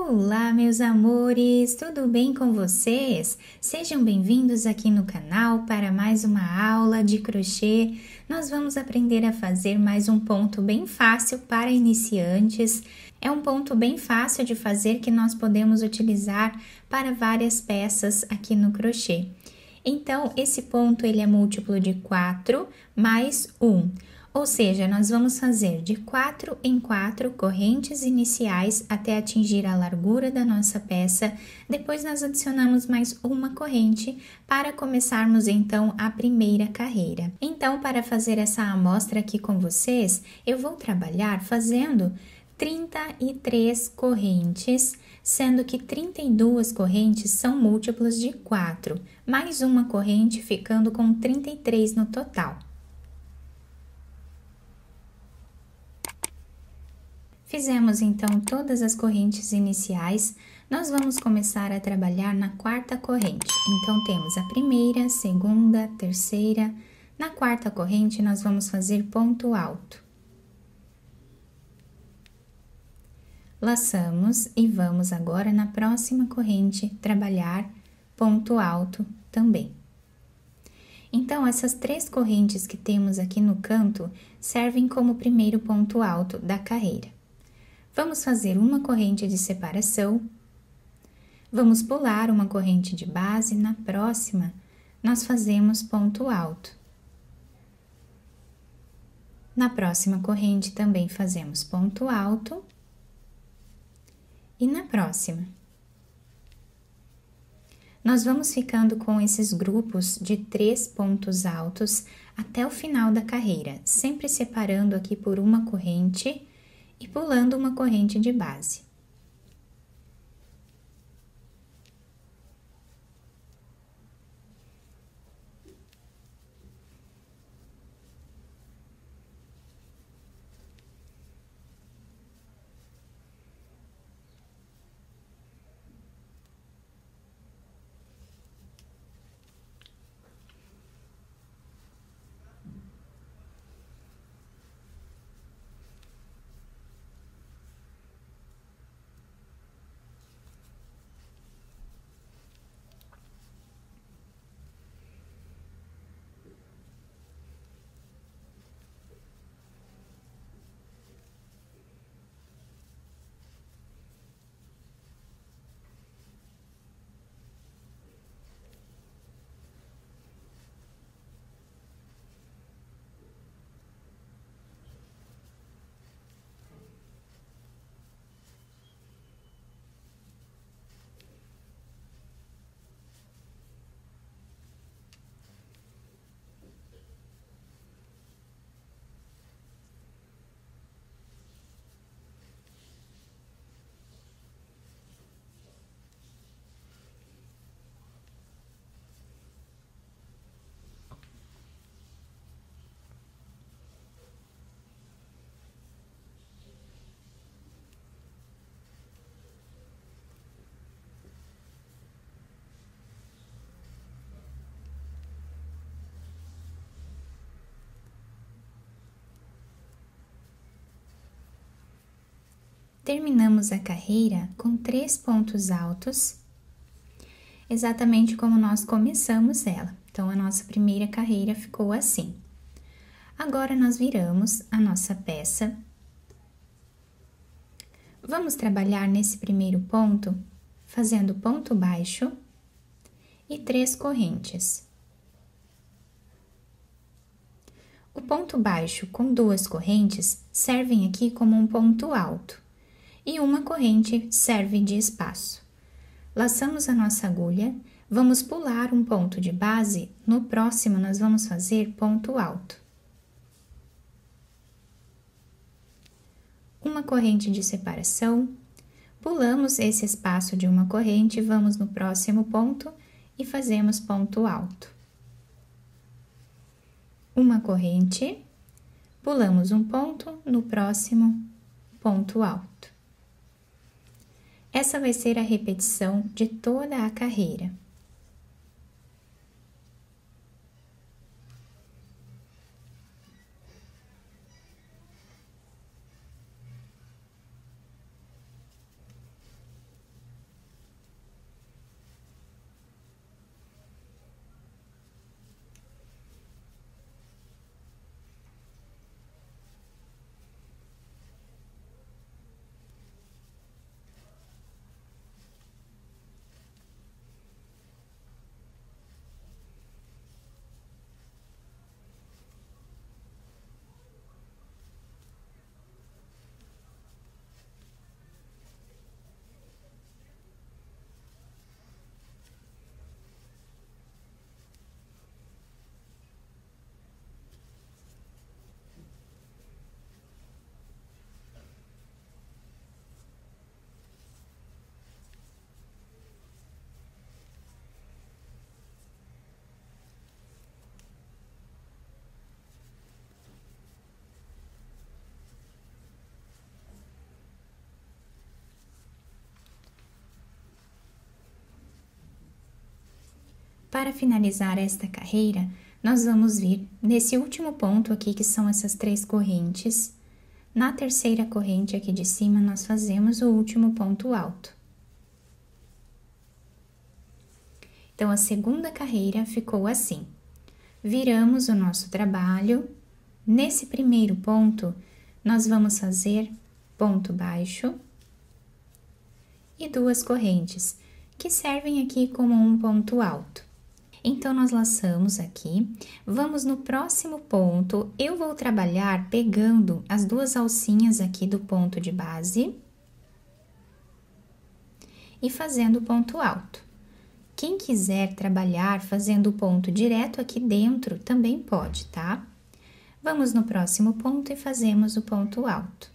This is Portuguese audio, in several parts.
Olá, meus amores, tudo bem com vocês? Sejam bem-vindos aqui no canal para mais uma aula de crochê. Nós vamos aprender a fazer mais um ponto bem fácil para iniciantes. É um ponto bem fácil de fazer que nós podemos utilizar para várias peças aqui no crochê. Então, esse ponto ele é múltiplo de 4 mais 1. Ou seja, nós vamos fazer de 4 em 4 correntes iniciais até atingir a largura da nossa peça. Depois nós adicionamos mais uma corrente para começarmos então a primeira carreira. Então, para fazer essa amostra aqui com vocês, eu vou trabalhar fazendo 33 correntes, sendo que 32 correntes são múltiplos de 4, mais uma corrente ficando com 33 no total. Fizemos então todas as correntes iniciais, nós vamos começar a trabalhar na quarta corrente. Então, temos a primeira, segunda, terceira. Na quarta corrente, nós vamos fazer ponto alto. Laçamos e vamos agora na próxima corrente trabalhar ponto alto também. Então, essas 3 correntes que temos aqui no canto servem como primeiro ponto alto da carreira. Vamos fazer uma corrente de separação, vamos pular uma corrente de base, na próxima nós fazemos ponto alto. Na próxima corrente também fazemos ponto alto e na próxima. Nós vamos ficando com esses grupos de 3 pontos altos até o final da carreira, sempre separando aqui por uma corrente e pulando uma corrente de base. Terminamos a carreira com 3 pontos altos, exatamente como nós começamos ela. Então, a nossa primeira carreira ficou assim. Agora, nós viramos a nossa peça. Vamos trabalhar nesse primeiro ponto, fazendo ponto baixo e 3 correntes. O ponto baixo com 2 correntes servem aqui como um ponto alto. E uma corrente serve de espaço. Laçamos a nossa agulha, vamos pular um ponto de base, no próximo nós vamos fazer ponto alto. Uma corrente de separação, pulamos esse espaço de uma corrente, vamos no próximo ponto e fazemos ponto alto. Uma corrente, pulamos um ponto, no próximo ponto alto. Essa vai ser a repetição de toda a carreira. Para finalizar esta carreira, nós vamos vir nesse último ponto aqui, que são essas 3 correntes. Na terceira corrente aqui de cima, nós fazemos o último ponto alto. Então, a segunda carreira ficou assim. Viramos o nosso trabalho. Nesse primeiro ponto, nós vamos fazer ponto baixo e 2 correntes, que servem aqui como um ponto alto. Então, nós laçamos aqui, vamos no próximo ponto, eu vou trabalhar pegando as 2 alcinhas aqui do ponto de base e fazendo ponto alto. Quem quiser trabalhar fazendo o ponto direto aqui dentro, também pode, tá? Vamos no próximo ponto e fazemos o ponto alto.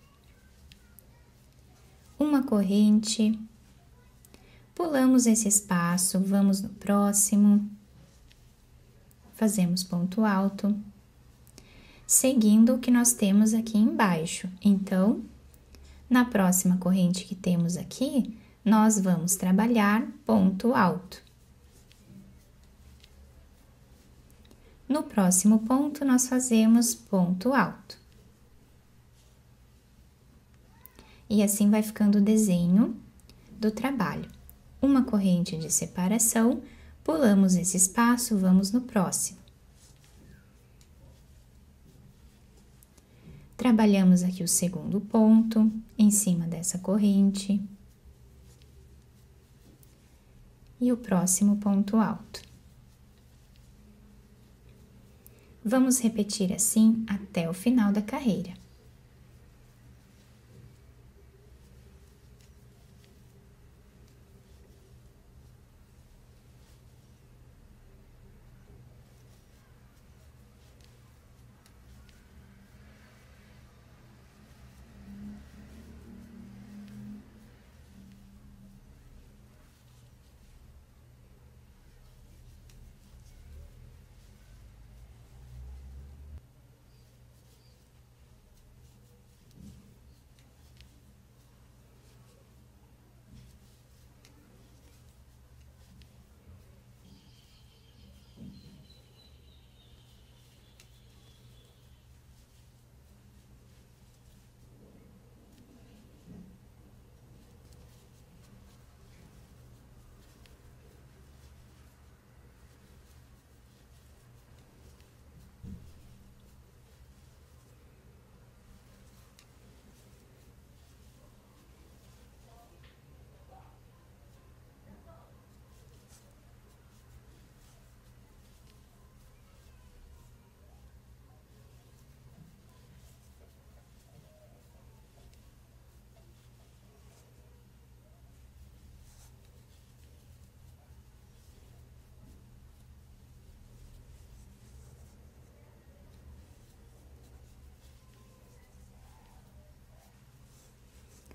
Uma corrente, pulamos esse espaço, vamos no próximo. Fazemos ponto alto, seguindo o que nós temos aqui embaixo. Então, na próxima corrente que temos aqui, nós vamos trabalhar ponto alto. No próximo ponto, nós fazemos ponto alto. E assim vai ficando o desenho do trabalho. Uma corrente de separação, pulamos esse espaço, vamos no próximo. Trabalhamos aqui o segundo ponto, em cima dessa corrente. E o próximo ponto alto. Vamos repetir assim até o final da carreira.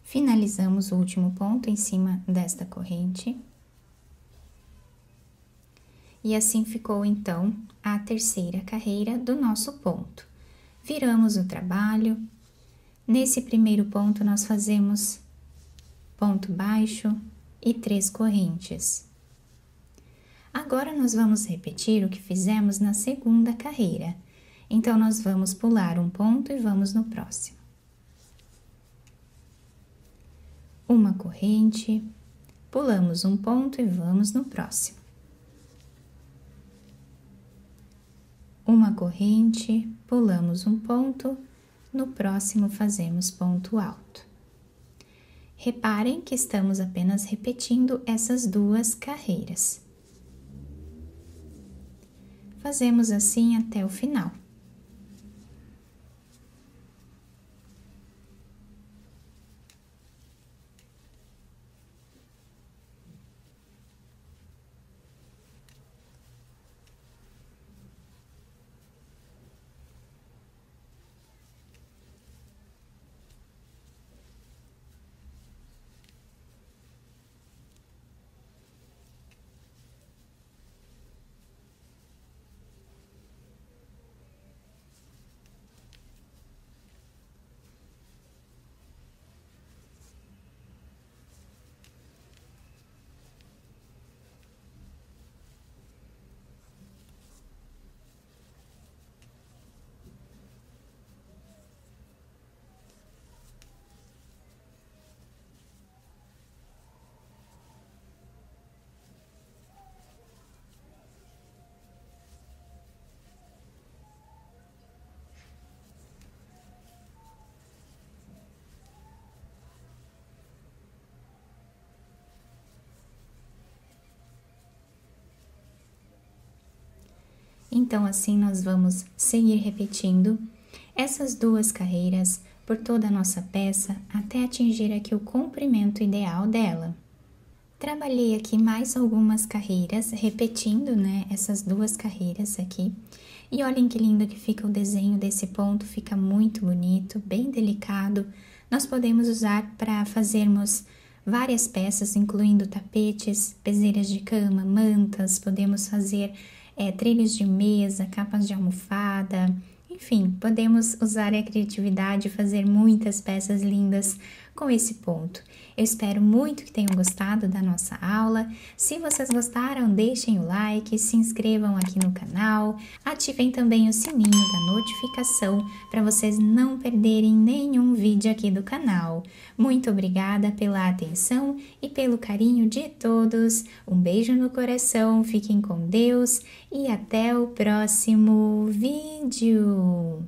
Finalizamos o último ponto em cima desta corrente. E assim ficou, então, a terceira carreira do nosso ponto. Viramos o trabalho. Nesse primeiro ponto, nós fazemos ponto baixo e 3 correntes. Agora, nós vamos repetir o que fizemos na segunda carreira. Então, nós vamos pular um ponto e vamos no próximo. Uma corrente, pulamos um ponto e vamos no próximo. Uma corrente, pulamos um ponto, no próximo fazemos ponto alto. Reparem que estamos apenas repetindo essas 2 carreiras. Fazemos assim até o final. Então assim nós vamos seguir repetindo essas 2 carreiras por toda a nossa peça até atingir aqui o comprimento ideal dela. Trabalhei aqui mais algumas carreiras, repetindo, né, essas 2 carreiras aqui. E olhem que lindo que fica o desenho desse ponto, fica muito bonito, bem delicado. Nós podemos usar para fazermos várias peças, incluindo tapetes, peseiras de cama, mantas, podemos fazer trilhos de mesa, capas de almofada, enfim, podemos usar a criatividade e fazer muitas peças lindas com esse ponto. Eu espero muito que tenham gostado da nossa aula. Se vocês gostaram, deixem o like, se inscrevam aqui no canal, ativem também o sininho da notificação para vocês não perderem nenhum vídeo aqui do canal. Muito obrigada pela atenção e pelo carinho de todos. Um beijo no coração, fiquem com Deus e até o próximo vídeo!